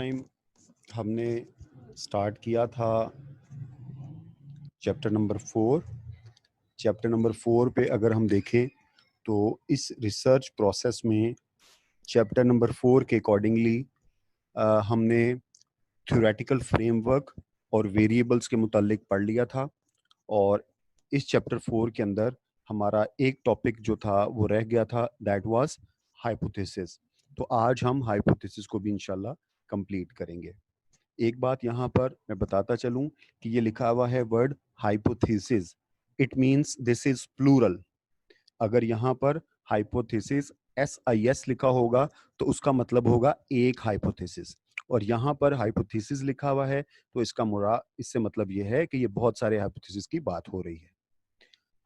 Time हमने start किया था चैप्टर नंबर 4। चैप्टर नंबर 4 पे अगर हम देखें तो इस रिसर्च प्रोसेस में चैप्टर नंबर 4 के अकॉर्डिंगली हमने थ्योरेटिकल फ्रेमवर्क और वेरिएबल्स के मुतालिक पढ़ लिया था। और इस चैप्टर 4 के अंदर हमारा एक टॉपिक जो था वो रह गया था, दैट वाज हाइपोथेसिस। तो आज हम हाइपोथेसिस को भी इंशाल्लाह कंप्लीट करेंगे। एक बात यहाँ पर मैं बताता चलूं कि ये लिखा हुआ है word hypothesis, it means this is plural. अगर यहाँ पर हाइपोथेसिस SIS लिखा होगा तो उसका मतलब होगा एक हाइपोथेसिस, और यहाँ पर हाइपोथेसिस लिखा हुआ है तो इसका मुराद, इससे मतलब ये है कि ये बहुत सारे हाइपोथेसिस की बात हो रही है।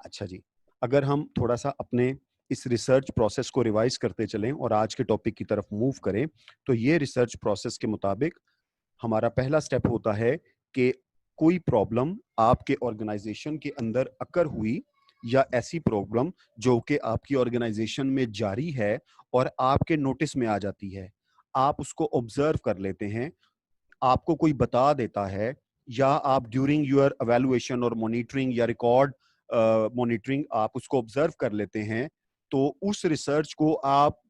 अच्छा जी, अगर हम थोड़ा सा अपने इस रिसर्च प्रोसेस को रिवाइज करते चलें और आज के टॉपिक की तरफ मूव करें, तो ये रिसर्च प्रोसेस के मुताबिक हमारा पहला स्टेप होता है कि कोई प्रॉब्लम आपके ऑर्गेनाइजेशन के अंदर अकर हुई, या ऐसी प्रॉब्लम जो कि आपकी ऑर्गेनाइजेशन में जारी है और आपके नोटिस में आ जाती है, आप उसको ऑब्जर्व कर लेते हैं, आपको कोई बता देता है, या आप ड्यूरिंग योर एवेलुएशन और मॉनिटरिंग या रिकॉर्ड मॉनिटरिंग आप उसको ऑब्जर्व कर लेते हैं, तो उस रिसर्च को आप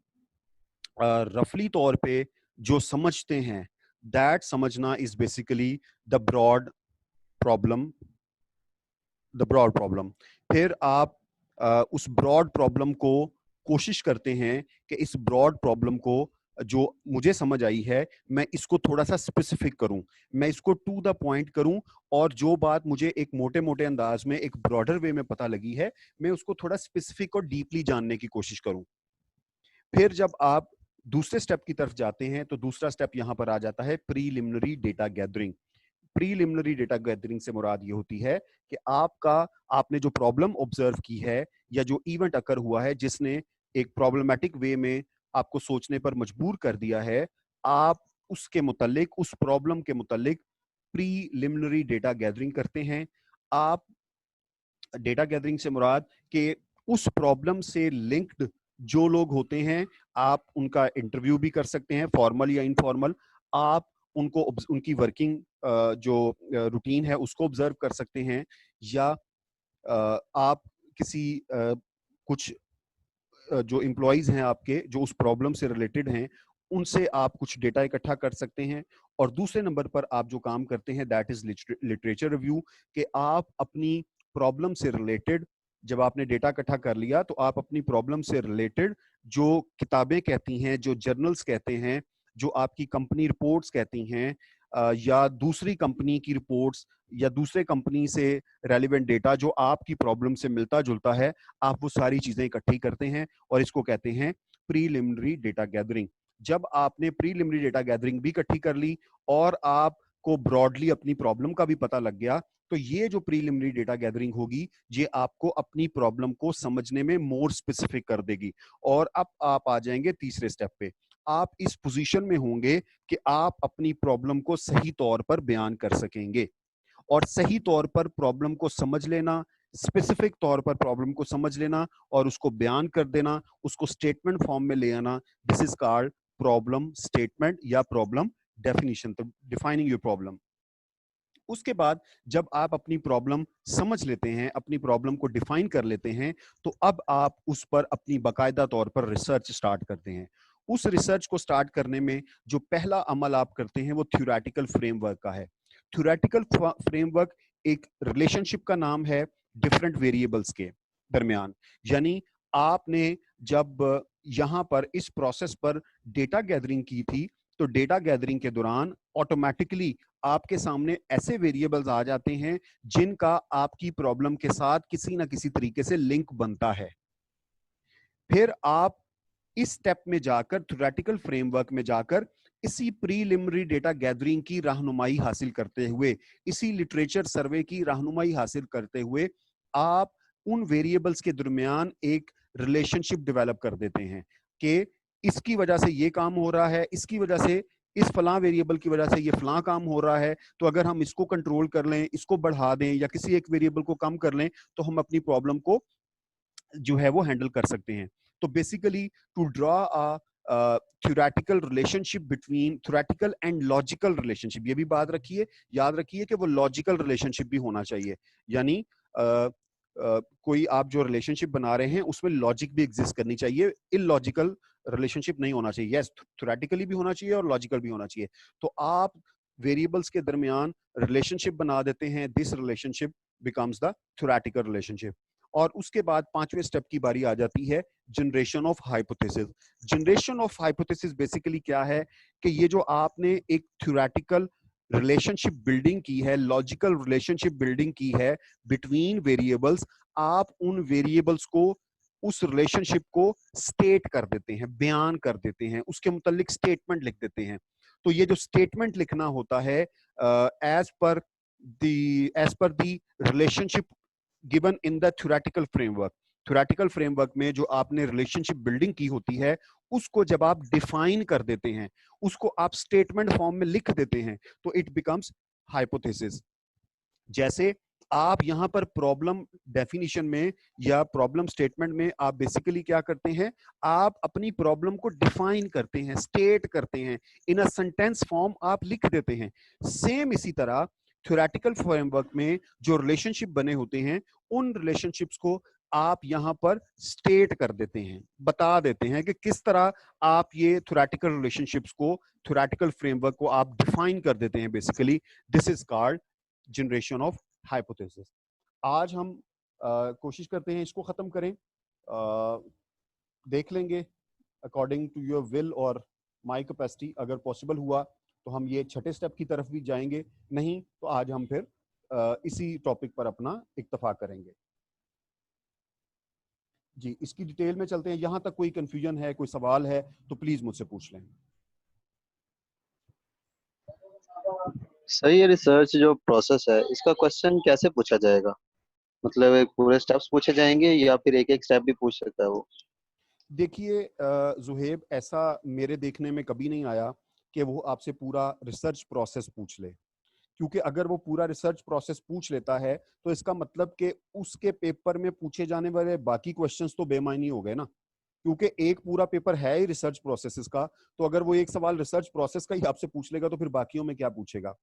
रफली तौर पे जो समझते हैं, दैट समझना is basically the broad problem. फिर आप उस ब्रॉड प्रॉब्लम को कोशिश करते हैं कि इस ब्रॉड प्रॉब्लम को जो मुझे समझ आई है, मैं इसको थोड़ा सा स्पेसिफिक करूं, मैं इसको टू द पॉइंट करूं, और जो बात मुझे एक मोटे मोटे अंदाज में एक ब्रॉडर वे में पता लगी है, मैं उसको थोड़ा स्पेसिफिक और डीपली जानने की कोशिश करूं। फिर जब आप दूसरे स्टेप की तरफ जाते हैं तो दूसरा स्टेप यहां पर आ जाता है preliminary data gathering. Preliminary data gathering से मुराद ये होती है कि आपने जो प्रॉब्लम ऑब्जर्व की है या जो इवेंट अकर हुआ है जिसने एक प्रॉब्लमेटिक वे में आपको सोचने पर मजबूर कर दिया है, आप उसके मुतालिक, उस प्रॉब्लम के मुतालिक प्रीलिमिनरी डेटा गैदरिंग करते हैं। आप डेटा गैदरिंग से मुराद कि उस प्रॉब्लम से लिंक्ड जो लोग होते हैं, आप उनका इंटरव्यू भी कर सकते हैं, फॉर्मल या इनफॉर्मल। आप उनको उनकी वर्किंग जो रूटीन है उसको ऑब्जर्व कर सकते हैं, या आप किसी कुछ जो एम्प्लॉयज हैं आपके जो उस प्रॉब्लम से रिलेटेड हैं, उनसे आप कुछ डेटा इकट्ठा कर सकते हैं। और दूसरे नंबर पर आप जो काम करते हैं दैट इज लिटरेचर रिव्यू, कि आप अपनी प्रॉब्लम से रिलेटेड, जब आपने डेटा इकट्ठा कर लिया तो आप अपनी प्रॉब्लम से रिलेटेड जो किताबें कहती हैं, जो जर्नल्स कहते हैं, जो आपकी कंपनी रिपोर्ट्स कहती हैं, या दूसरी कंपनी की रिपोर्ट्स, या दूसरे कंपनी से रेलिवेंट डेटा जो आपकी प्रॉब्लम से मिलता जुलता है, आप वो सारी चीजें इकट्ठी करते हैं, और इसको कहते हैं प्रीलिमिनरी डेटा गैदरिंग। जब आपने प्रीलिमिनरी डेटा गैदरिंग भी इकट्ठी कर ली और आपको ब्रॉडली अपनी प्रॉब्लम का भी पता लग गया, तो ये जो प्रीलिमिनरी डेटा गैदरिंग होगी, ये आपको अपनी प्रॉब्लम को समझने में मोर स्पेसिफिक कर देगी। और अब आप आ जाएंगे तीसरे स्टेप पे। आप इस पोजीशन में होंगे कि आप अपनी प्रॉब्लम को सही तौर पर बयान कर सकेंगे, और सही तौर पर प्रॉब्लम को समझ लेना, स्पेसिफिक तौर पर प्रॉब्लम को समझ लेना और उसको बयान कर देना, उसको स्टेटमेंट फॉर्म में ले आना, this is called problem statement या प्रॉब्लम डेफिनेशन, तो डिफाइनिंग योर प्रॉब्लम। उसके बाद जब आप अपनी प्रॉब्लम समझ लेते हैं, अपनी प्रॉब्लम को डिफाइन कर लेते हैं, तो अब आप उस पर अपनी बाकायदा तौर पर रिसर्च स्टार्ट करते हैं। उस रिसर्च को स्टार्ट करने में जो पहला अमल आप करते हैं वो थ्योरेटिकल फ्रेमवर्क का है। थ्योरेटिकल फ्रेमवर्क एक रिलेशनशिप का नाम है डिफरेंट वेरिएबल्स के दरमियान। यानी आपने जब यहां पर इस प्रोसेस पर डेटा गैदरिंग की थी, तो डेटा गैदरिंग के दौरान ऑटोमेटिकली आपके सामने ऐसे वेरिएबल्स आ जाते हैं जिनका आपकी प्रॉब्लम के साथ किसी ना किसी तरीके से लिंक बनता है। फिर आप इस स्टेप में जाकर, थ्योरेटिकल फ्रेमवर्क में जाकर, इसी प्रीलिमिनरी डेटा गैदरिंग की रहनुमाई हासिल करते हुए, इसी लिटरेचर सर्वे की रहनुमाई हासिल करते हुए, आप उन वेरिएबल्स के दरमियान एक रिलेशनशिप डेवलप कर देते हैं कि इसकी वजह से ये काम हो रहा है, इसकी वजह से, इस फलां वेरिएबल की वजह से ये फलां काम हो रहा है, तो अगर हम इसको कंट्रोल कर लें, इसको बढ़ा दें या किसी एक वेरिएबल को कम कर लें, तो हम अपनी प्रॉब्लम को जो है वो हैंडल कर सकते हैं। तो basically to draw a theoretical relationship between theoretical and logical relationship, ये भी बात रखिए, याद रखिए कि वो लॉजिकल रिलेशनशिप भी होना चाहिए। यानी कोई आप जो रिलेशनशिप बना रहे हैं उसमें लॉजिक भी एग्जिस्ट करनी चाहिए, इलॉजिकल रिलेशनशिप नहीं होना चाहिए। यस, थ्योरेटिकली भी होना चाहिए और लॉजिकल भी होना चाहिए। तो आप वेरिएबल्स के दरमियान रिलेशनशिप बना देते हैं, this relationship becomes the theoretical relationship. और उसके बाद पांचवें स्टेप की बारी आ जाती है generation of hypothesis. Generation of hypothesis basically क्या है कि ये जो आपने एक थ्योरेटिकल रिलेशनशिप बिल्डिंग की है, लॉजिकल रिलेशनशिप बिल्डिंग की है बिटवीन वेरिएबल्स, आप उन वेरिएबल्स को, उस रिलेशनशिप को स्टेट कर देते हैं, बयान कर देते हैं, उसके मुतालिक स्टेटमेंट लिख देते हैं। तो ये जो स्टेटमेंट लिखना होता है as per the relationship given in the theoretical framework, theoretical framework में जो आपने रिलेशनशिप बिल्डिंग की होती है उसको जब आप डिफाइन कर देते हैं, उसको आप स्टेटमेंट फॉर्म में लिख देते हैं, तो इट बिकम्स हाइपोथेसिस। जैसे आप यहां पर प्रॉब्लम डेफिनेशन में या प्रॉब्लम स्टेटमेंट में आप बेसिकली क्या करते हैं, आप अपनी प्रॉब्लम को डिफाइन करते हैं, स्टेट करते हैं, इन अ सेंटेंस फॉर्म आप लिख देते हैं। सेम इसी तरह थ्योरेटिकल फ्रेमवर्क में जो रिलेशनशिप बने होते हैं उन रिलेशनशिप्स को आप यहां पर स्टेट कर देते हैं, बता देते हैं कि किस तरह आप ये थ्योरेटिकल रिलेशनशिप्स को, थ्योरेटिकल फ्रेमवर्क को आप डिफाइन कर देते हैं। Basically this is called generation of hypothesis. आज हम कोशिश करते हैं इसको खत्म करें, देख लेंगे अकॉर्डिंग टू योर विल और माई कैपेसिटी। अगर पॉसिबल हुआ तो हम ये छठे स्टेप की तरफ भी जाएंगे, नहीं तो आज हम फिर इसी टॉपिक पर अपना इत्तेफाक करेंगे। जी, इसकी डिटेल में चलते हैं। यहां तक कोई कंफ्यूजन है, कोई सवाल है तो प्लीज मुझसे पूछ लें। सही है। रिसर्च जो प्रोसेस है इसका क्वेश्चन कैसे पूछा जाएगा? मतलब एक पूरे स्टेप्स पूछे जाएंगे या फिर एक एक स्टेप भी पूछ सकता है वो? देखिए जुहेब, ऐसा मेरे देखने में कभी नहीं आया कि वो आपसे पूरा रिसर्च प्रोसेस पूछ ले, क्योंकि अगर वो पूरा रिसर्च प्रोसेस पूछ लेता है तो इसका मतलब कि उसके पेपर में पूछे जाने वाले बाकी क्वेश्चंस तो बेमायनी हो गए ना, क्योंकि एक पूरा पेपर है ही रिसर्च प्रोसेस का। तो अगर वो एक सवाल रिसर्च प्रोसेस का ही आपसे पूछ लेगा तो फिर बाकियों में क्या पूछेगा।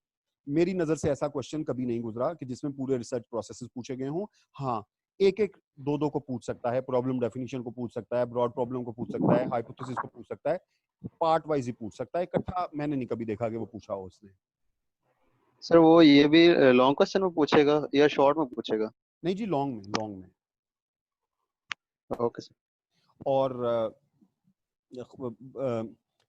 मेरी नजर से ऐसा क्वेश्चन कभी नहीं गुजरा कि जिसमें पूरे रिसर्च प्रोसेसेस पूछे गए हों। हाँ, एक एक दो दो को पूछ सकता है, प्रॉब्लम डेफिनेशन को पूछ सकता है, ब्रॉड प्रॉब्लम को पूछ सकता है, हाइपोथेसिस को पूछ सकता है, पार्ट वाइज ही पूछ सकता है, इकट्ठा मैंने नहीं कभी देखा कि वो पूछा हो उसने। सर वो ये भी लॉन्ग क्वेश्चन में पूछेगा या शॉर्ट में पूछेगा? नहीं जी, लॉन्ग में, लॉन्ग में। Okay sir. और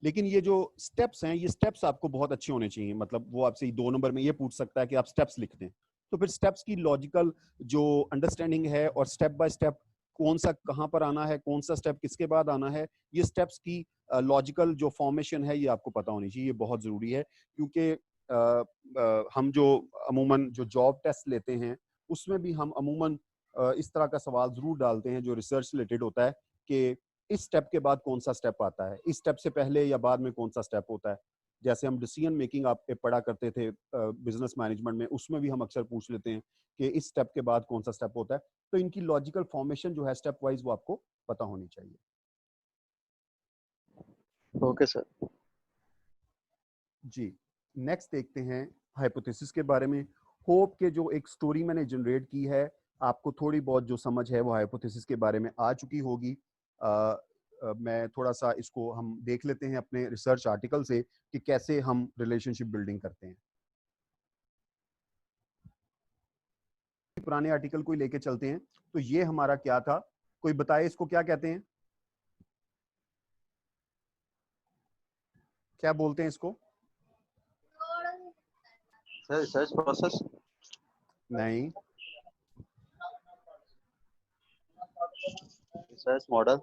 लेकिन ये जो स्टेप्स हैं, ये स्टेप्स आपको बहुत अच्छे होने चाहिए। मतलब वो आपसे 2 नंबर में ये पूछ सकता है कि आप स्टेप्स लिख दें, तो फिर स्टेप्स की लॉजिकल जो अंडरस्टैंडिंग है और स्टेप बाय स्टेप कौन सा कहाँ पर आना है, कौन सा स्टेप किसके बाद आना है, ये स्टेप्स की लॉजिकल जो फॉर्मेशन है ये आपको पता होनी चाहिए। ये बहुत ज़रूरी है, क्योंकि हम जो अमूमन जो जॉब टेस्ट लेते हैं उसमें भी हम अमूमन इस तरह का सवाल ज़रूर डालते हैं जो रिसर्च रिलेटेड होता है कि इस स्टेप के बाद कौन सा स्टेप आता है, इस स्टेप से पहले या बाद में कौन सा स्टेप होता है। जैसे हम डिसीजन मेकिंग आप पढ़ा करते थे बिजनेस मैनेजमेंट में, उसमें भी हम अक्सर पूछ लेते हैं कि इस स्टेप के बाद कौन सा स्टेप होता है। तो इनकी लॉजिकल फॉर्मेशन जो है स्टेप वाइज वो आपको पता होनी चाहिए। Okay sir. जी, नेक्स्ट देखते हैं हाइपोथेसिस के बारे में। होप के जो एक स्टोरी मैंने जनरेट की है, आपको थोड़ी बहुत जो समझ है वो हाइपोथेसिस के बारे में आ चुकी होगी। मैं थोड़ा सा इसको हम देख लेते हैं अपने रिसर्च आर्टिकल से कि कैसे हम रिलेशनशिप बिल्डिंग करते हैं। पुराने आर्टिकल को ही लेके चलते हैं। तो ये हमारा क्या था, कोई बताए इसको क्या कहते हैं, क्या बोलते हैं इसको? Sir research process. नहीं, रिसर्च मॉडल।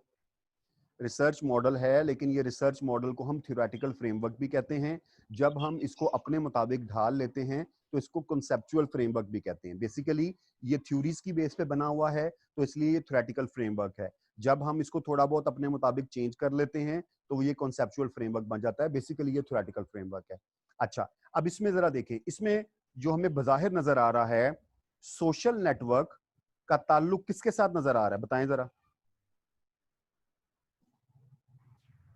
रिसर्च मॉडल है, लेकिन ये रिसर्च मॉडल को हम थ्योरेटिकल फ्रेमवर्क भी कहते हैं। जब हम इसको अपने मुताबिक ढाल लेते हैं तो इसको कॉन्सेप्चुअल फ्रेमवर्क भी कहते हैं। बेसिकली ये थ्योरीज की बेस पे बना हुआ है, तो इसलिए ये थ्योरेटिकल फ्रेमवर्क है। जब हम इसको थोड़ा बहुत अपने मुताबिक चेंज कर लेते हैं तो ये कॉन्सेप्चुअल फ्रेमवर्क बन जाता है। बेसिकली ये थ्योरेटिकल फ्रेमवर्क है। अच्छा, अब इसमें जरा देखें, इसमें जो हमें बाहिर नजर आ रहा है, सोशल नेटवर्क का ताल्लुक किसके साथ नजर आ रहा है, बताएं जरा।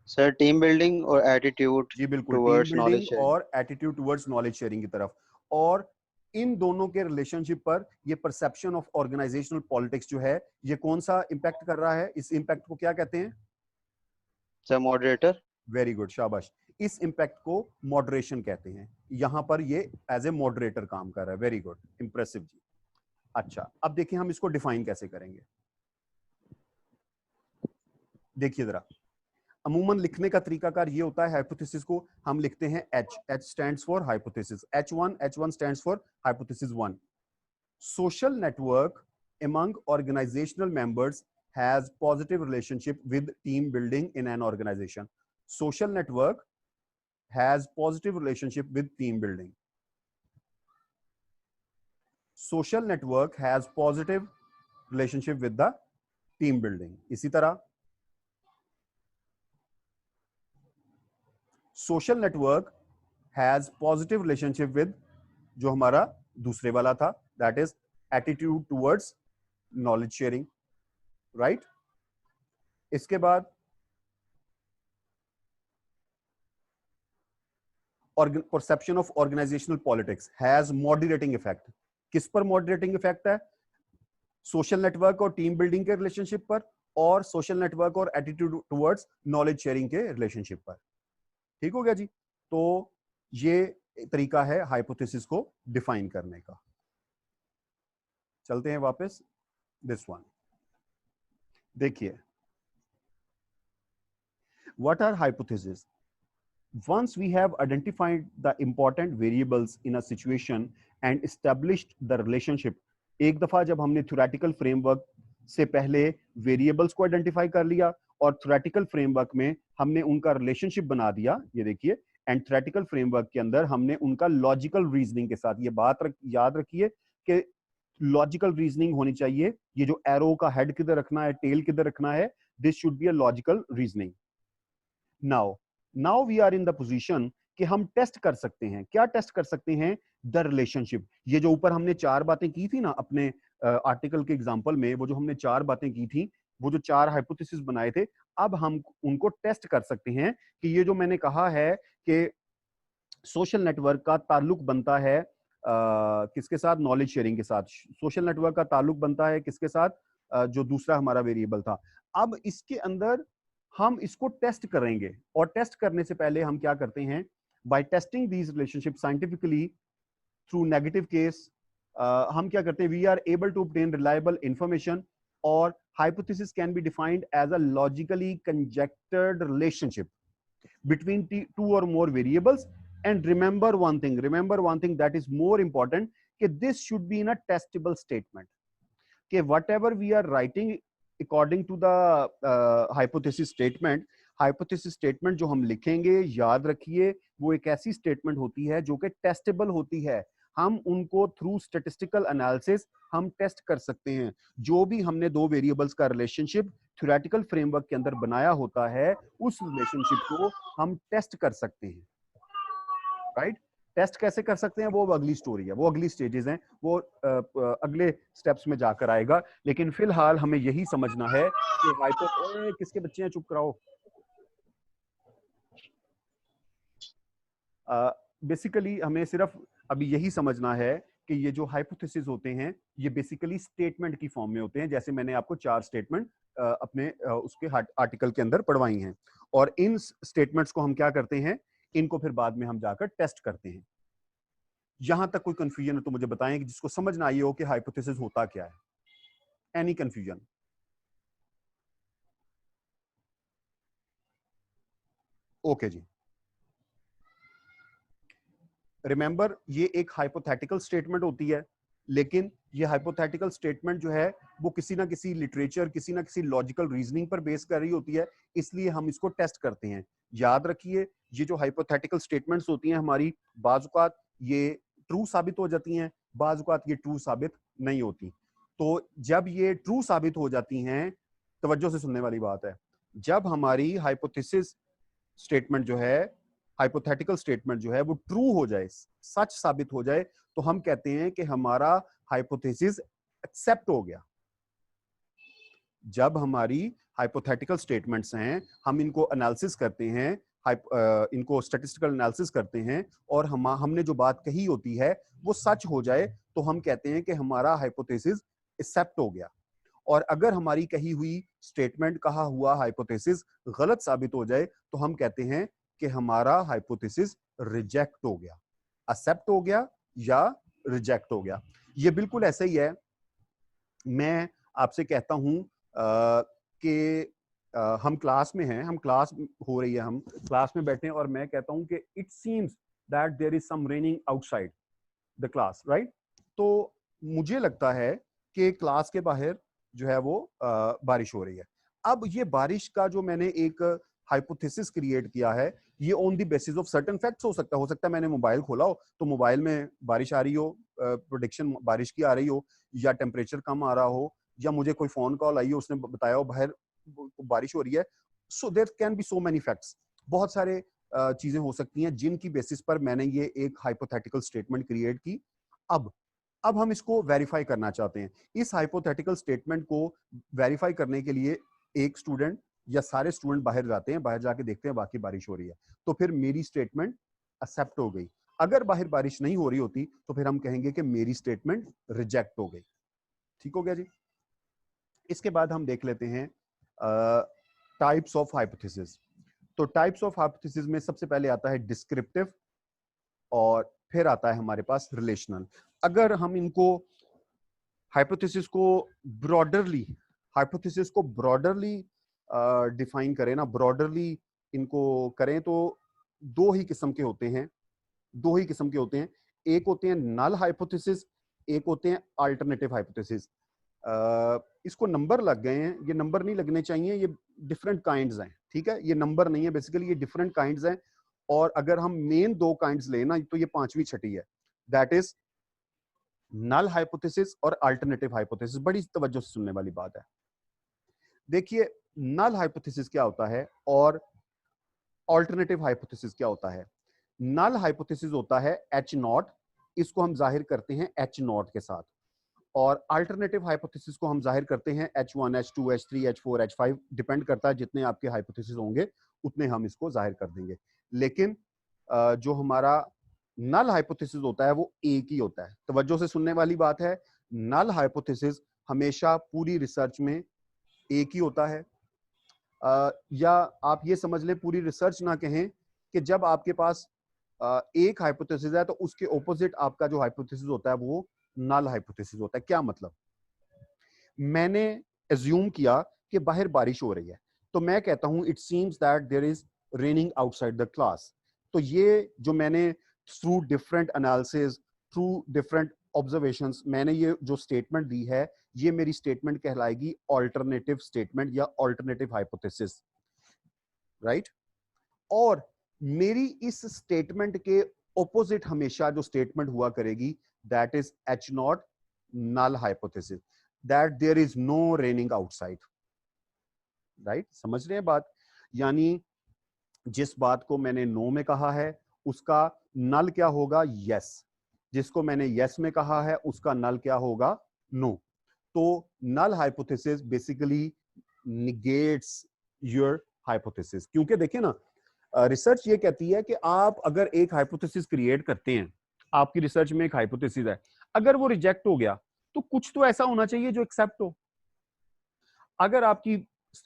सर टीम बिल्डिंग और एटीट्यूड जी बिल्कुल, team towards knowledge building sharing. और एटीट्यूड टुवर्ड्स नॉलेज शेयरिंग की तरफ। और इन दोनों के रिलेशनशिप पर ये परसेप्शन ऑफ ऑर्गेनाइजेशनल पॉलिटिक्स जो है, ये कौन सा इंपैक्ट कर रहा है? इस इंपैक्ट को क्या कहते हैं? Sir moderator. वेरी गुड, शाबाश। इस इंपैक्ट को मॉडरेशन कहते हैं। यहां पर ये एज ए मॉडरेटर काम कर रहा है। वेरी गुड, इंप्रेसिव जी। अच्छा, अब देखिए हम इसको डिफाइन कैसे करेंगे। देखिए जरा, अमूमन लिखने का तरीकाकार ये होता है, हाइपोथेसिस को हम लिखते हैं H. H stands for hypothesis, H1 stands for hypothesis 1। social network among organizational members has positive relationship with team building in an organization. Social network has positive relationship with team building. Social network has positive relationship with the team building. इसी तरह social network has positive relationship with जो हमारा दूसरे वाला था, that is attitude towards knowledge sharing, right? इसके बाद perception of organisational politics has moderating effect. किस पर मॉडरेटिंग इफेक्ट है? सोशल नेटवर्क और टीम बिल्डिंग के रिलेशनशिप पर, और सोशल नेटवर्क और एटीट्यूड टुवर्ड्स नॉलेज शेयरिंग के रिलेशनशिप पर। ठीक हो गया जी। तो ये तरीका है हाइपोथेसिस को डिफाइन करने का। चलते हैं वापस दिस वन। देखिए, what are hypothesis? Once we have identified the important variables in a situation and established the relationship, एक दफा जब हमने थ्योरेटिकल फ्रेमवर्क से पहले वेरिएबल्स को आइडेंटिफाई कर लिया और थ्योरेटिकल फ्रेमवर्क में हमने उनका रिलेशनशिप बना दिया, ये देखिए, एंड थ्योरेटिकल फ्रेमवर्क के अंदर हमने उनका लॉजिकल रीजनिंग के साथ, ये बात याद रखिए कि लॉजिकल रीजनिंग होनी चाहिए। ये जो एरो का हेड किधर रखना है, टेल किधर रखना है, this should be a logical reasoning. Now we are in the position कि हम टेस्ट कर सकते हैं। क्या टेस्ट कर सकते हैं? The relationship. ये जो ऊपर हमने चार बातें की थी ना अपने आर्टिकल के एग्जांपल में, वो जो हमने चार बातें की थी, वो जो चार हाइपोथेसिस बनाए थे, अब हम उनको टेस्ट कर सकते हैं कि ये जो मैंने कहा है कि सोशल नेटवर्क का ताल्लुक बनता है किसके साथ? नॉलेज शेयरिंग के साथ। सोशल नेटवर्क का ताल्लुक बनता है किसके साथ? जो दूसरा हमारा वेरिएबल था। अब इसके अंदर हम इसको टेस्ट करेंगे, और टेस्ट करने से पहले हम क्या करते हैं? By testing these relationship scientifically through negative case, हम क्या करते हैं? We are able to obtain reliable information, और hypothesis can be defined as a logically conjectured relationship between two or more variables. And remember one thing that is more important, that this should be in a testable statement, that whatever we are writing according to the hypothesis statement जो हम लिखेंगे, याद रखिए, वो एक ऐसी statement होती है जो कि टेस्टेबल होती है। हम उनको थ्रू स्टैटिस्टिकल एनालिसिस हम टेस्ट कर सकते हैं। जो भी हमने दो वेरिएबल्स का रिलेशनशिप थ्योरेटिकल फ्रेमवर्क के अंदर बनाया होता है, उस रिलेशनशिप को हम टेस्ट कर सकते हैं, राइट? टेस्ट कैसे कर सकते हैं वो अगली स्टोरी है, वो अगली स्टेजेस हैं, वो अगले स्टेप्स में जाकर आएगा। लेकिन फिलहाल हमें यही समझना है कि किसके बच्चे हैं, चुप कराओ। बेसिकली हमें सिर्फ अभी यही समझना है कि ये जो हाइपोथेसिस होते हैं, ये बेसिकली स्टेटमेंट की फॉर्म में होते हैं, जैसे मैंने आपको चार स्टेटमेंट अपने उसके आर्टिकल के अंदर पढ़वाई हैं। और इन स्टेटमेंट्स को हम क्या करते हैं? इनको फिर बाद में हम जाकर टेस्ट करते हैं। यहां तक कोई कंफ्यूजन है तो मुझे बताएं, कि जिसको समझ ना आई हो कि हाइपोथेसिस होता क्या है। Any confusion? ओके जी। रिमेंबर, ये एक हाइपोथेटिकल स्टेटमेंट होती है, लेकिन ये हाइपोथेटिकल स्टेटमेंट जो है वो किसी ना किसी लिटरेचर, किसी ना किसी लॉजिकल रीजनिंग पर बेस कर रही होती है, इसलिए हम इसको टेस्ट करते हैं। याद रखिए, ये जो हाइपोथेटिकल स्टेटमेंट्स होती हैं हमारी, बाज़ औक़ात ये ट्रू साबित हो जाती हैं, बाज़ औक़ात ये ट्रू साबित नहीं होती। तो जब ये ट्रू साबित हो जाती हैं, तवज्जो से सुनने वाली बात है, जब हमारी हाइपोथेसिस स्टेटमेंट जो है, हाइपोथेटिकल स्टेटमेंट जो है वो ट्रू हो जाए, सच साबित हो जाए, तो हम कहते हैं कि हमारा हाइपोथेसिस एक्सेप्ट हो गया। जब हमारी हाइपोथेटिकल स्टेटमेंट्स हैं, हम इनको एनालिसिस करते हैं, इनको स्टैटिस्टिकल एनालिसिस करते हैं, और हमने जो बात कही होती है वो सच हो जाए तो हम कहते हैं कि हमारा हाइपोथेसिस एक्सेप्ट हो गया। और अगर हमारी कही हुई स्टेटमेंट, कहा हुआ हाइपोथेसिस गलत साबित हो जाए तो हम कहते हैं कि हमारा हाइपोथेसिस रिजेक्ट हो गया, एक्सेप्ट हो गया या रिजेक्ट हो गया। ये बिल्कुल ऐसा ही है, मैं आपसे कहता हूं कि हम क्लास में हैं, हम क्लास हो रही है, हम क्लास में बैठे हैं और मैं कहता हूं कि it seems that there is some raining outside the class, right? तो मुझे लगता है कि क्लास के बाहर जो है वो बारिश हो रही है। अब ये बारिश का जो मैंने एक हाइपोथेसिस क्रिएट किया है, ये on the basis of certain facts हो सकता है मैंने मोबाइल खोला हो तो मोबाइल में बारिश आ रही हो, प्रोडिक्शन बारिश की आ रही हो, या टेम्परेचर कम आ रहा हो, या मुझे कोई फोन कॉल आई हो, उसने बताया हो बाहर बारिश हो रही है। So there can be so many facts, बहुत सारे चीजें हो सकती हैं जिनकी बेसिस पर मैंने ये एक हाइपोथेटिकल स्टेटमेंट क्रिएट की। अब हम इसको वेरीफाई करना चाहते हैं। इस हाइपोथेटिकल स्टेटमेंट को वेरीफाई करने के लिए एक स्टूडेंट या सारे स्टूडेंट बाहर जाते हैं, बाहर जाके देखते हैं बाकी बारिश हो रही है, तो फिर मेरी स्टेटमेंट एक्सेप्ट हो गई। अगर बाहर बारिश नहीं हो रही होती तो फिर हम कहेंगे कि मेरी स्टेटमेंट रिजेक्ट हो गई। ठीक हो गया जी? इसके बाद हम देख लेते हैं टाइप्स ऑफ हाइपोथेसिस। तो टाइप्स ऑफ हाइपोथेसिस में सबसे पहले आता है डिस्क्रिप्टिव, और फिर आता है हमारे पास रिलेशनल। अगर हम इनको हाइपोथेसिस को ब्रॉडरली डिफाइन करें ना, ब्रॉडरली इनको करें, तो दो ही किस्म के होते हैं, एक होते हैं नल हाइपोथेसिस, एक होते हैं अल्टरनेटिव हाइपोथेसिस। इसको नंबर लग गए हैं, ये नंबर नहीं लगने चाहिए, ये डिफरेंट काइंड्स हैं, ठीक है? ये नंबर नहीं है, बेसिकली ये डिफरेंट काइंड्स हैं। और अगर हम मेन दो काइंड्स लेना तो ये पांचवी छठी है, दैट इज नल हाइपोथेसिस और अल्टरनेटिव हाइपोथेसिस। बड़ी तवज्जो से सुनने वाली बात है। देखिए, नल हाइपोथेसिस क्या होता है और अल्टरनेटिव हाइपोथेसिस क्या होता है। नल हाइपोथेसिस होता है एच नॉट, इसको हम जाहिर करते हैं एच नॉट के साथ, और अल्टरनेटिव हाइपोथेसिस को हम जाहिर करते हैं H1, H2, H3, H4, H5, depend करता है जितने आपके हाइपोथेसिस होंगे उतने हम इसको जाहिर कर देंगे। लेकिन जो हमारा नल हाइपोथेसिस होता है वो एक ही होता है। तवज्जो से सुनने वाली बात है, नल हाइपोथेसिस हमेशा पूरी रिसर्च में एक ही होता है। या आप ये समझ लें, पूरी रिसर्च ना कहें, कि जब आपके पास एक हाइपोथेसिस है तो उसके ऑपोजिट आपका जो हाइपोथेसिस होता है वो नल हाइपोथेसिस होता है। क्या मतलब? मैंने एज्यूम किया कि बाहर बारिश हो रही है, तो मैं कहता हूं it seems that there is raining outside the class. तो ये जो मैंने through different analysis, through different observations, मैंने ये जो स्टेटमेंट दी है, ये मेरी स्टेटमेंट कहलाएगी ऑल्टरनेटिव स्टेटमेंट या ऑल्टरनेटिव हाइपोथेसिस, राइट? और मेरी इस स्टेटमेंट के ऑपोजिट हमेशा जो स्टेटमेंट हुआ करेगी, that is H naught null hypothesis, that there is no raining outside, right? समझ रहे हैं बात? यानी जिस बात को मैंने नो में कहा है उसका नल क्या होगा? यस। जिसको मैंने यस में कहा है उसका नल क्या होगा? नो। तो null hypothesis basically negates your hypothesis. क्योंकि देखिए ना, रिसर्च ये कहती है कि आप अगर एक हाइपोथेसिस क्रिएट करते हैं, आपकी रिसर्च में एक हाइपोथेसिस है, अगर वो रिजेक्ट हो गया तो कुछ तो ऐसा होना चाहिए जो एक्सेप्ट हो। अगर आपकी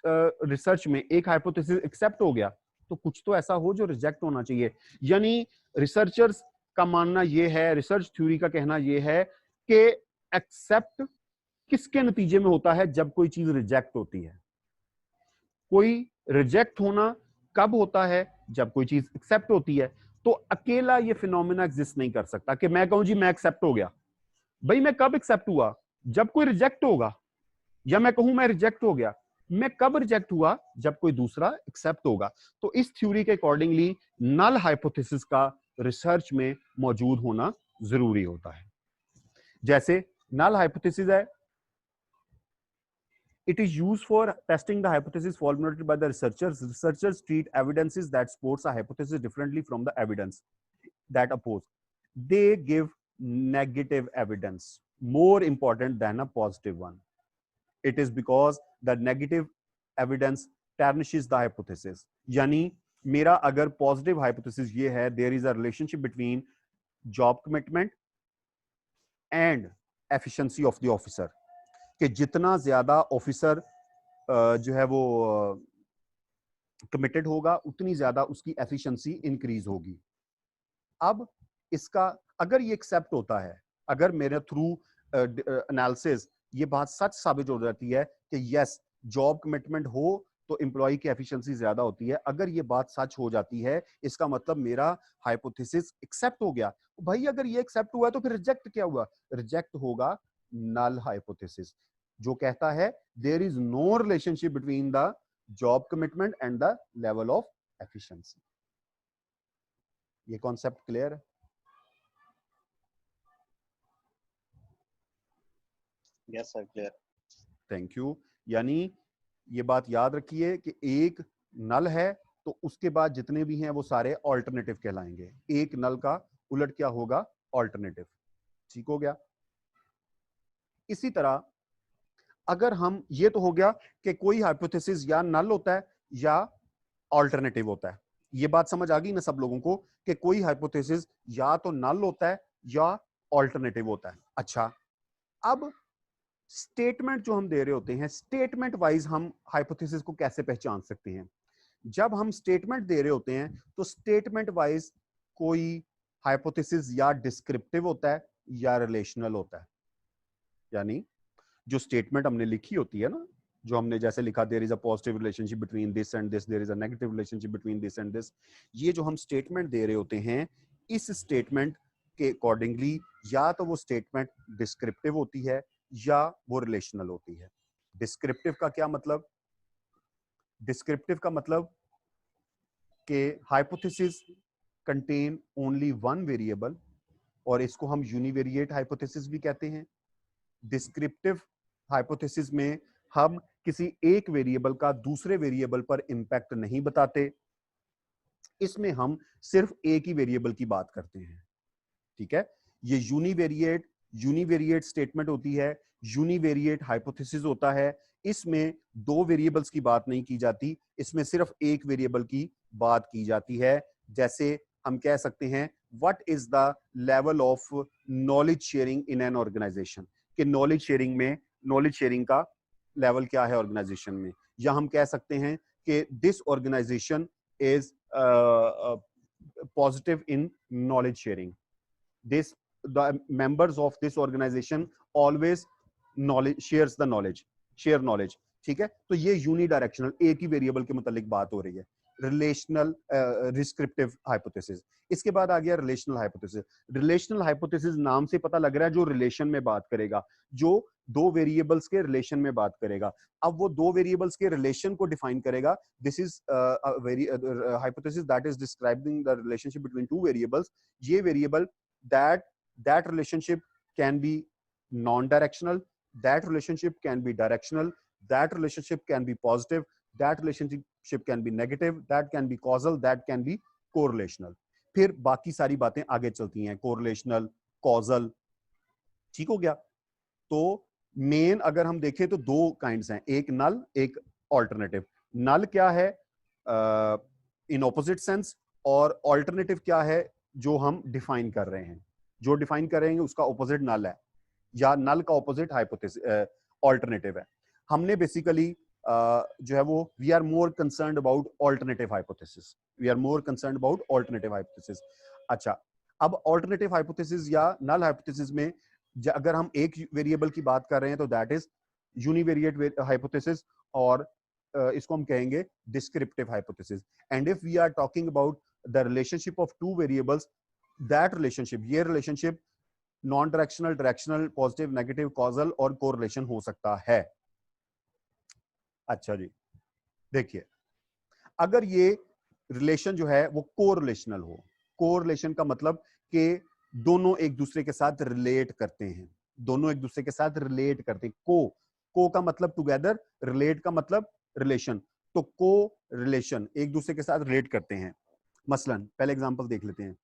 रिसर्च में एक हाइपोथेसिस एक्सेप्ट हो गया तो कुछ तो ऐसा हो जो रिजेक्ट होना चाहिए। यानी रिसर्चर्स का मानना यह है, रिसर्च थ्योरी का कहना यह है कि एक्सेप्ट किसके नतीजे में होता है? जब कोई चीज रिजेक्ट होती है। कोई रिजेक्ट होना कब होता है? जब कोई चीज एक्सेप्ट होती है। तो अकेला ये फिनोमेना एग्जिस्ट नहीं कर सकता कि मैं कहूं जी मैं एक्सेप्ट हो गया। भाई मैं कब एक्सेप्ट हुआ? जब कोई रिजेक्ट होगा। या मैं कहूं मैं रिजेक्ट हो गया, मैं कब रिजेक्ट हुआ? जब कोई दूसरा एक्सेप्ट होगा। तो इस थ्योरी के अकॉर्डिंगली नल हाइपोथेसिस का रिसर्च में मौजूद होना जरूरी होता है। जैसे नल हाइपोथेसिस है, it is used for testing the hypothesis formulated by the researchers. Researchers treat evidences that supports a hypothesis differently from the evidence that oppose. They give negative evidence more important than a positive one. It is because the negative evidence tarnishes the hypothesis. यानी मेरा अगर positive hypothesis ये है, there is a relationship between job commitment and efficiency of the officer, कि जितना ज्यादा officer जो है वो कमिटेड होगा उतनी ज्यादा उसकी एफिशिएंसी इंक्रीज होगी। अब इसका अगर ये एक्सेप्ट होता है, अगर मेरे थ्रू एनालिसिस ये बात सच साबित हो जाती है कि यस जॉब कमिटमेंट हो तो एम्प्लॉय की एफिशिएंसी ज्यादा होती है, अगर ये बात सच हो जाती है इसका मतलब मेरा हाइपोथेसिस एक्सेप्ट हो गया। भाई अगर ये एक्सेप्ट हुआ तो फिर रिजेक्ट क्या हुआ? रिजेक्ट होगा नल हाइपोथेसिस, जो कहता है there is no relationship between the job commitment and the level of efficiency. ये कॉन्सेप्ट क्लियर है? Yes sir, clear. Thank you. यानी ये बात याद रखिए कि एक नल है तो उसके बाद जितने भी हैं वो सारे ऑल्टरनेटिव कहलाएंगे। एक नल का उलट क्या होगा? ऑल्टरनेटिव। ठीक हो गया? इसी तरह अगर हम, ये तो हो गया कि कोई हाइपोथेसिस या नल होता है या ऑल्टरनेटिव होता है। ये बात समझ आ गई ना सब लोगों को कि कोई हाइपोथेसिस या तो नल होता है या ऑल्टरनेटिव होता है। अच्छा, अब स्टेटमेंट जो हम दे रहे होते हैं, स्टेटमेंट वाइज हम हाइपोथेसिस को कैसे पहचान सकते हैं? जब हम स्टेटमेंट दे रहे होते हैं तो स्टेटमेंट वाइज कोई हाइपोथेसिस या डिस्क्रिप्टिव होता है या रिलेशनल होता है। यानी जो स्टेटमेंट हमने लिखी होती है ना, जो हमने जैसे लिखा there is a positive relationship between this and this, there is a negative relationship between this and this, ये जो हम स्टेटमेंट दे रहे होते हैं इस स्टेटमेंट के अकॉर्डिंगली या तो वो स्टेटमेंट डिस्क्रिप्टिव होती है या वो रिलेशनल होती है। डिस्क्रिप्टिव का क्या मतलब? डिस्क्रिप्टिव का मतलब कि hypothesis contain only one variable, और इसको हम यूनिवेरिएट हाइपोथेसिस भी कहते हैं। डिस्क्रिप्टिव हाइपोथेसिस में हम किसी एक वेरिएबल का दूसरे वेरिएबल पर इंपैक्ट नहीं बताते, इसमें हम सिर्फ एक ही वेरिएबल की बात करते हैं। ठीक है? ये यूनिवेरिएट स्टेटमेंट होती है, यूनिवेरिएट हाइपोथेसिस होता है। इसमें दो वेरिएबल्स की बात नहीं की जाती, इसमें सिर्फ एक वेरिएबल की बात की जाती है। जैसे हम कह सकते हैं what is the level of knowledge sharing in an organisation, कि नॉलेज शेयरिंग का लेवल क्या है ऑर्गेनाइजेशन में। या हम कह सकते हैं कि this organisation is positive in knowledge sharing, this the members of this organization always share knowledge। ठीक है? तो ये यूनिडायरेक्शनल एक ही वेरिएबल के मुतालिक बात हो रही है। Relational descriptive hypothesis. इसके बाद आ गया रिलेशनल हाइपोथेसिस। रिलेशनल हाइपोथेसिस नाम से पता लग रहा है जो रिलेशन में बात करेगा, जो दो वेरिएबल्स के रिलेशन में बात करेगा। अब वो दो वेरिएबल्स के रिलेशन को डिफाइन करेगा। This is hypothesis that is describing the relationship between two variables. ये variable that relationship can be non-directional, that relationship can be directional, that relationship can be positive, that relationship can be negative, that can be causal, that can be correlational। फिर बाकी सारी बातें आगे चलती हैं, correlational, causal। ठीक हो गया? तो मेन अगर हम देखें तो दो काइंड्स हैं, एक नल एक ऑल्टरनेटिव। नल क्या है इन ऑपोजिट सेंस, और ऑल्टरनेटिव क्या है जो हम डिफाइन कर रहे हैं। जो डिफाइन करेंगे उसका ऑपोजिट नल है, या नल का ऑपोजिट हाइपोथेसिस ऑल्टरनेटिव है। हमने बेसिकली जो है वो we are more concerned about alternative hypothesis, we are more concerned about alternative hypothesis. अच्छा, अब ऑल्टरनेटिव हाइपोथेसिस या नल हाइपोथेसिस में अगर हम एक वेरिएबल की बात कर रहे हैं तो दैट इज यूनिवेरिएट हाइपोथेसिस, और इसको हम कहेंगे descriptive hypothesis. And if we are talking about the relationship of two variables, that relationship, ये relationship non directional, directional, positive, negative, causal और कोरिलेशन हो सकता है। अच्छा जी, देखिए अगर ये रिलेशन जो है वो कोरिलेशनल हो, कोरिलेशन का मतलब कि दोनों एक दूसरे के साथ रिलेट करते हैं, दोनों एक दूसरे के साथ रिलेट करते हैं। को का मतलब टुगेदर, रिलेट का मतलब रिलेशन, तो को रिलेशन एक दूसरे के साथ रिलेट करते हैं। मसलन पहले एग्जांपल देख लेते हैं।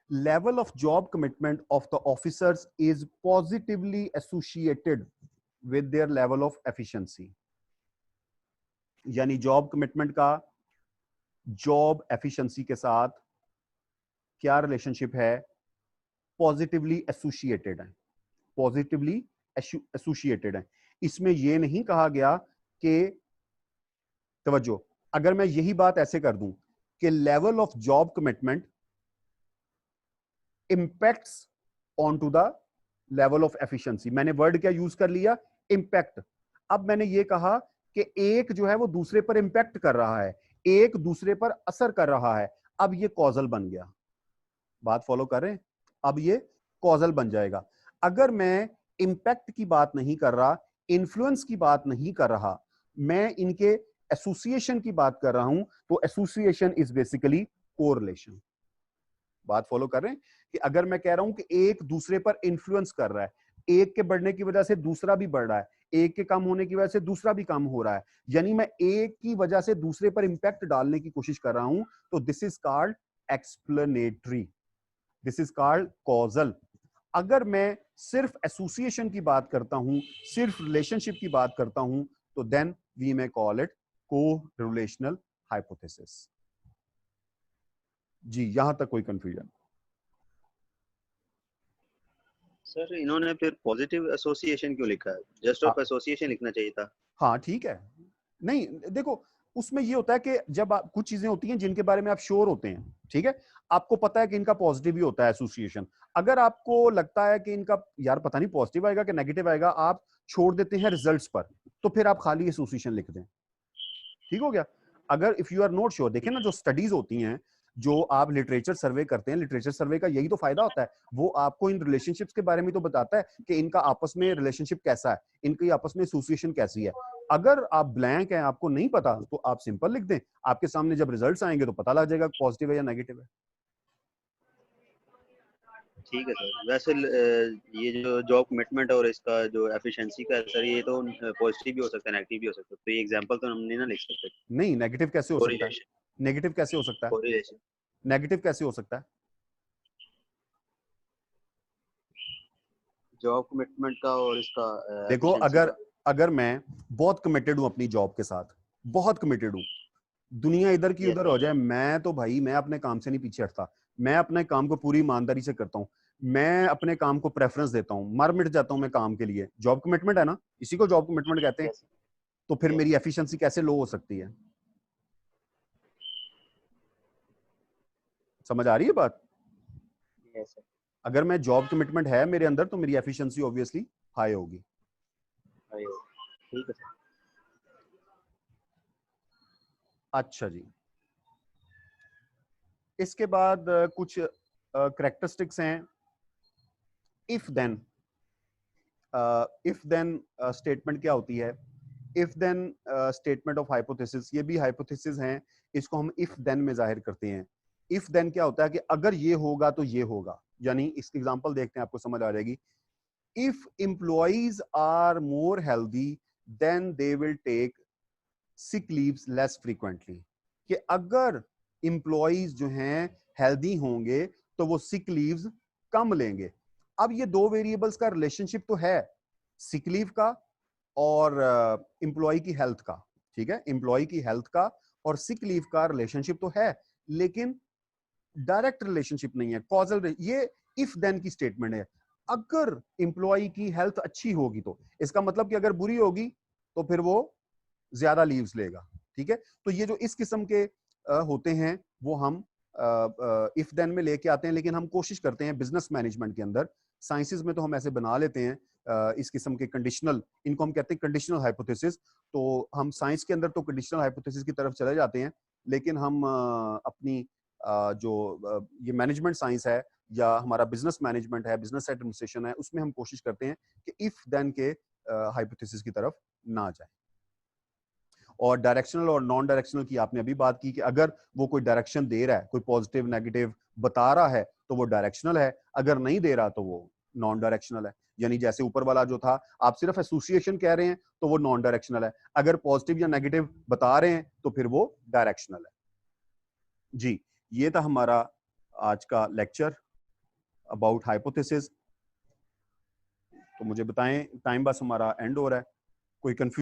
Level of job commitment of the officers is positively associated with their level of efficiency। यानी जॉब कमिटमेंट का जॉब एफिशिएंसी के साथ क्या रिलेशनशिप है? पॉजिटिवली एसोसिएटेड है, पॉजिटिवली एसोसिएटेड है। इसमें यह नहीं कहा गया कि, तवज्जो, अगर मैं यही बात ऐसे कर दूं कि level of job commitment impacts on to the level of efficiency, मैंने वर्ड क्या यूज कर लिया? इंपैक्ट। अब मैंने ये कहा कि एक जो है वो दूसरे पर इंपैक्ट कर रहा है, एक दूसरे पर असर कर रहा है। अब ये कॉजल बन गया। बात फॉलो कर रहे हैं? अब ये कॉजल बन जाएगा। अगर मैं इंपैक्ट की बात नहीं कर रहा, इन्फ्लुएंस की बात नहीं कर रहा, मैं इनके एसोसिएशन की बात कर रहा हूं, तो एसोसिएशन इज बेसिकली कोरिलेशन। बात फॉलो कर रहे हैं? कि अगर मैं कह रहा हूं कि एक दूसरे पर इन्फ्लुएंस कर रहा है, एक के बढ़ने की वजह से दूसरा भी बढ़ रहा है, एक के कम होने की वजह से दूसरा भी कम हो रहा है, यानी मैं एक की वजह से दूसरे पर इंपैक्ट डालने की कोशिश कर रहा हूं, तो this is called explanatory, this is called causal. अगर मैं सिर्फ एसोसिएशन की बात करता हूं, सिर्फ रिलेशनशिप की बात करता हूं, तो then we may call it correlational hypothesis. जी, यहां तक कोई कंफ्यूजन? सर इन्होंने फिर पॉजिटिव एसोसिएशन क्यों लिखा है? जस्ट ऑफ एसोसिएशन लिखना चाहिए था। हाँ ठीक है। नहीं देखो, उसमें ये होता है कि जब आप, कुछ चीजें होती हैं जिनके बारे में आप श्योर होते हैं, ठीक है, आपको पता है कि इनका पॉजिटिव भी होता है एसोसिएशन। अगर आपको लगता है कि इनका यार पता नहीं पॉजिटिव आएगा कि नेगेटिव आएगा, आप छोड़ देते हैं रिजल्ट्स पर, तो फिर आप खाली एसोसिएशन लिख दें। ठीक हो गया? अगर if you are not sure, देखिए ना जो स्टडीज होती हैं, जो आप लिटरेचर सर्वे करते हैं, लिटरेचर सर्वे का यही तो फायदा होता है, वो आपको इन रिलेशनशिप्स के बारे में तो बताता है कि इनका आपस में रिलेशनशिप कैसा है, इनकी आपस में एसोसिएशन कैसी है। अगर आप ब्लैंक हैं, आपको नहीं पता, तो आप सिंपल लिख दें, आपके सामने जब रिजल्ट्स आएंगे तो पता लग जाएगा पॉजिटिव है या नेगेटिव है। ठीक है सर। वैसे ये जो जॉब कमिटमेंट और इसका जो एफिशिएंसी का सर, ये तो पॉजिटिव भी हो सकता है, नेगेटिव भी हो सकता है, तो ये एग्जांपल तो हमने ना लिख सकते। नहीं, नेगेटिव कैसे हो सकता है? कोरिलेशन। नेगेटिव कैसे हो सकता है? कोरिलेशन। नेगेटिव कैसे हो सकता है? जॉब कमिटमेंट का और इसका देखो, एफिशिएंसी अगर का। अगर मैं बहुत कमिटेड हूं अपनी जॉब के साथ, बहुत कमिटेड हूं, दुनिया इधर की यस उधर हो सर। जाए, मैं तो भाई, मैं अपने काम से नहीं पीछे हटता, मैं अपने काम को पूरी ईमानदारी से करता हूं, मैं अपने काम को प्रेफरेंस देता हूं, मर मिट जाता हूं मैं काम के लिए। जॉब कमिटमेंट है ना, इसी को जॉब कमिटमेंट कहते हैं। यस। तो फिर यस। मेरी एफिशिएंसी कैसे लो हो सकती है? समझ आ रही है बात? Yes sir. अगर मैं जॉब कमिटमेंट है मेरे अंदर, तो मेरी एफिशिएंसी ऑब्वियसली हाई होगी। ठीक है सर। अच्छा जी, इसके बाद कुछ करेक्टरिस्टिक्स हैं। If then, if then statement क्या होती है? If then statement of hypothesis, ये भी हाइपोथेसिस हैं, इसको हम इफ देन में जाहिर करते हैं। इफ देन क्या होता है कि अगर ये होगा तो ये होगा, यानी इसकी एग्जांपल देखते हैं, आपको समझ आ जाएगी। If employees are more healthy, then they will take sick leaves less frequently, कि अगर एम्प्लॉइज जो हैं हेल्दी होंगे तो वो सिक लीव्स कम लेंगे। अब ये दो वेरिएबल्स का रिलेशनशिप तो है, सिक लीव का और एम्प्लॉय की हेल्थ का, ठीक है, एम्प्लॉय की हेल्थ का और सिक लीव का रिलेशनशिप तो है, लेकिन डायरेक्ट रिलेशनशिप नहीं है, कॉजल। ये इफ देन की स्टेटमेंट है। अगर एम्प्लॉय की हेल्थ अच्छी होगी, तो इसका मतलब कि अगर बुरी होगी तो फिर वो ज्यादा लीव्स लेगा। ठीक है, तो ये जो इस किस्म के होते हैं, वो हम इफ देन में लेके आते हैं, लेकिन हम कोशिश करते हैं बिजनेस मैनेजमेंट के अंदर, साइंसेज में तो हम ऐसे बना लेते हैं इस किस्म के कंडीशनल, इनको हम कहते हैं कंडीशनल हाइपोथेसिस। तो हम साइंस के अंदर तो कंडीशनल हाइपोथेसिस की तरफ चले जाते हैं, लेकिन हम अपनी जो ये मैनेजमेंट साइंस है, या हमारा बिजनेस मैनेजमेंट है, बिजनेस एडमिनिस्ट्रेशन है, उसमें हम कोशिश करते हैं कि इफ देन के हाइपोथेसिस की तरफ ना जाए। और डायरेक्शनल और नॉन डायरेक्शनल की आपने अभी बात की कि अगर वो कोई डायरेक्शन दे रहा है, कोई पॉजिटिव नेगेटिव बता रहा है, तो वो डायरेक्शनल है, अगर नहीं दे रहा तो वो नॉन डायरेक्शनल है। यानी जैसे ऊपर वाला जो था, आप सिर्फ एसोसिएशन कह रहे हैं तो वो नॉन डायरेक्शनल है, अगर पॉजिटिव या नेगेटिव बता रहे हैं तो फिर वो डायरेक्शनल है। जी, ये था हमारा आज का लेक्चर अबाउट हाइपोथेसिस। तो मुझे बताएं, टाइम बस हमारा एंड हो रहा है, कोई कंफ्यूजन